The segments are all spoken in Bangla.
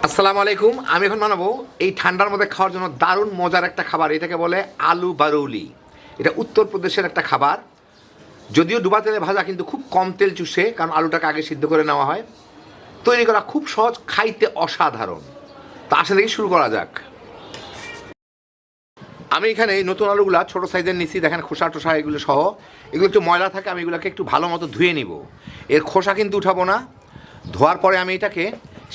আসসালামু আলাইকুম। আমি এখন বানাবো এই ঠান্ডার মধ্যে খাওয়ার জন্য দারুণ মজার একটা খাবার। এটাকে বলে আলু বারুলি। এটা উত্তরপ্রদেশের একটা খাবার। যদিও ডুবা তেলে ভাজা, কিন্তু খুব কম তেল চুষে, কারণ আলুটাকে আগে সিদ্ধ করে নেওয়া হয়। তৈরি করা খুব সহজ, খাইতে অসাধারণ। তা আসলে দেখি শুরু করা যাক। আমি এখানে এই নতুন আলুগুলা ছোট সাইজের নিচ্ছি, দেখেন খোসা টোসা এগুলো সহ। এগুলো একটু ময়লা থাকে, আমি এগুলোকে একটু ভালো মতো ধুয়ে নিব। এর খোসা কিন্তু উঠাবো না। ধোয়ার পরে আমি এটাকে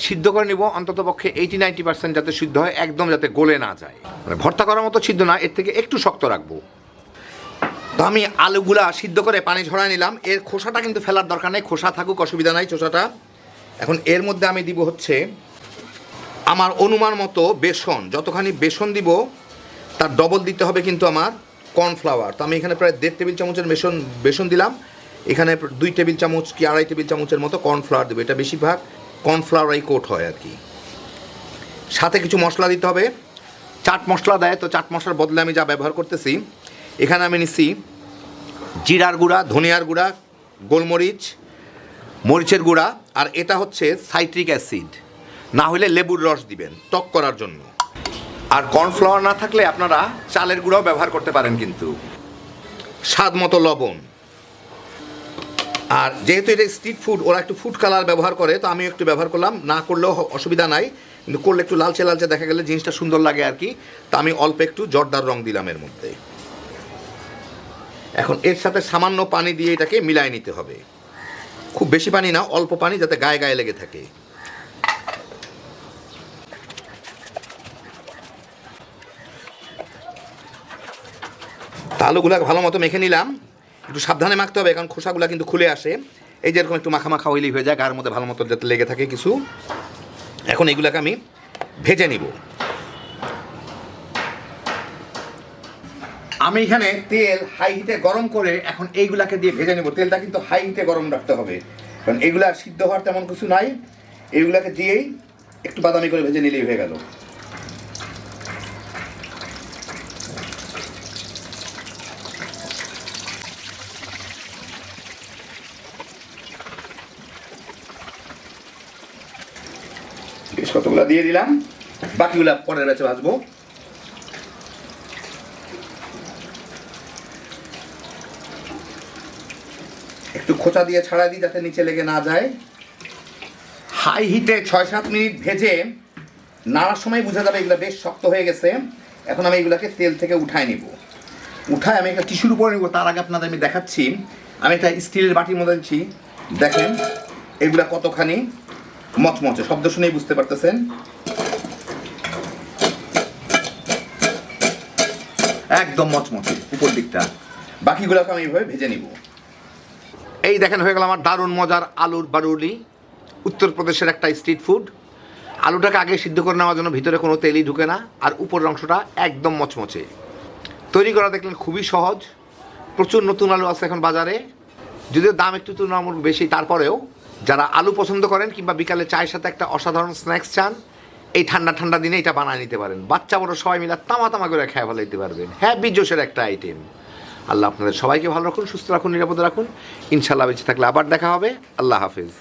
সিদ্ধ করে নিব, অন্তত পক্ষে 80-90% যাতে সিদ্ধ হয়, একদম যাতে গলে না যায়। মানে ভর্তা করার মতো সিদ্ধ না, এর থেকে একটু শক্ত রাখবো। তো আমি আলুগুলা সিদ্ধ করে পানি ঝরাই নিলাম। এর খোসাটা কিন্তু ফেলার দরকার নেই, খোসা থাকুক, অসুবিধা নাই চোষাটা। এখন এর মধ্যে আমি দিব হচ্ছে আমার অনুমান মতো বেসন। যতখানি বেসন দিব তার ডবল দিতে হবে কিন্তু আমার কর্নফ্লাওয়ার। তো আমি এখানে প্রায় 1.5 টেবিল চামচের বেসন দিলাম। এখানে 2 টেবিল চামচ কি 2.5 টেবিল চামচের মতো কর্নফ্লাওয়ার দেবো। এটা বেশিরভাগ কর্নফ্লাওয়ারাই কোট হয় আর কি। সাথে কিছু মশলা দিতে হবে। চাট মশলা দেয়, তো চাট মশলার বদলে আমি যা ব্যবহার করতেছি, এখানে আমি নিচ্ছি জিরার গুঁড়া, ধনিয়ার গুঁড়া, গোলমরিচ, মরিচের গুঁড়া, আর এটা হচ্ছে সাইট্রিক অ্যাসিড, না হলে লেবুর রস দিবেন টক করার জন্য। আর কর্নফ্লাওয়ার না থাকলে আপনারা চালের গুঁড়াও ব্যবহার করতে পারেন কিন্তু। স্বাদ মতো লবণ। আর যেহেতু এটা স্ট্রিট ফুড, ওরা একটু ফুড কালার ব্যবহার করে, তো আমি একটু ব্যবহার করলাম। না করলেও অসুবিধা নাই, কিন্তু করলে একটু লালচে লালচে দেখা গেলে জিনিসটা সুন্দর লাগে আর কি। তা আমি অল্প একটু জর্দার রং দিলাম এর মধ্যে। এখন এর সাথে সামান্য পানি দিয়ে এটাকে মিলাই নিতে হবে। খুব বেশি পানি না, অল্প পানি, যাতে গায়ে গায়ে লেগে থাকে। আলুগুলাকে ভালো মতো মেখে নিলাম। একটু সাবধানে মাখতে হবে, কারণ খোসাগুলো কিন্তু খুলে আসে। এই যেরকম একটু মাখা মাখা হইলেই হয়ে যায়, গায়ের মধ্যে ভালো মতো যাতে লেগে থাকে কিছু। এখন এগুলাকে আমি ভেজে নিব। আমি এখানে তেল হাই হিটে গরম করে এখন এইগুলাকে দিয়ে ভেজে নেব। তেলটা কিন্তু হাই হিটে গরম রাখতে হবে, কারণ এগুলা সিদ্ধ হওয়ার তেমন কিছু নাই। এইগুলাকে দিয়েই একটু বাদামি করে ভেজে নিলেই হয়ে গেল। বেশ কতগুলা দিয়ে দিলাম, বাকিগুলা পরের ব্যাচে ভাজবো। একটু খোঁচা দিয়ে ছাড়া দিই যাতে নিচে লেগে না যায়। হাই হিটে 6-7 মিনিট ভেজে নাড়ার সময় বোঝা যাবে এগুলো বেশ শক্ত হয়ে গেছে। এখন আমি এগুলাকে তেল থেকে উঠায় নিব। উঠায় আমি একটা টিস্যুর উপরে নিব। তার আগে আপনাদের আমি দেখাচ্ছি, আমি একটা স্টিলের বাটির মধ্যে দিচ্ছি। দেখেন এগুলা কতখানি মচমচে, শব্দ শুনেই বুঝতে পারতেছেন। একদম মচমচে উপর দিকটা। বাকিগুলোকে আমি এইভাবে ভেজে নিব। এই দেখেন হয়ে গেল আমার দারুণ মজার আলুর বারুলি, উত্তরপ্রদেশের একটা স্ট্রিট ফুড। আলুটাকে আগে সিদ্ধ করে নেওয়ার জন্য ভিতরে কোনো তেলই ঢুকে না, আর উপরের অংশটা একদম মচমচে। তৈরি করা দেখলেন খুবই সহজ। প্রচুর নতুন আলু আছে এখন বাজারে, যদিও দাম একটু তুলনামূলক বেশি। তারপরেও যারা আলু পছন্দ করেন কিংবা বিকালে চায়ের সাথে একটা অসাধারণ স্ন্যাক্স চান, এই ঠান্ডা ঠান্ডা দিনে এটা বানিয়ে নিতে পারেন। বাচ্চা বড় সবাই মিলে তামা তামা করে খেয়ে ফেলাইতে পারবেন। হ্যাপি জোশের একটা আইটেম। আল্লাহ আপনাদের সবাইকে ভালো রাখুন, সুস্থ রাখুন, নিরাপদে রাখুন। ইনশাল্লাহ বেঁচে থাকলে আবার দেখা হবে। আল্লাহ হাফেজ।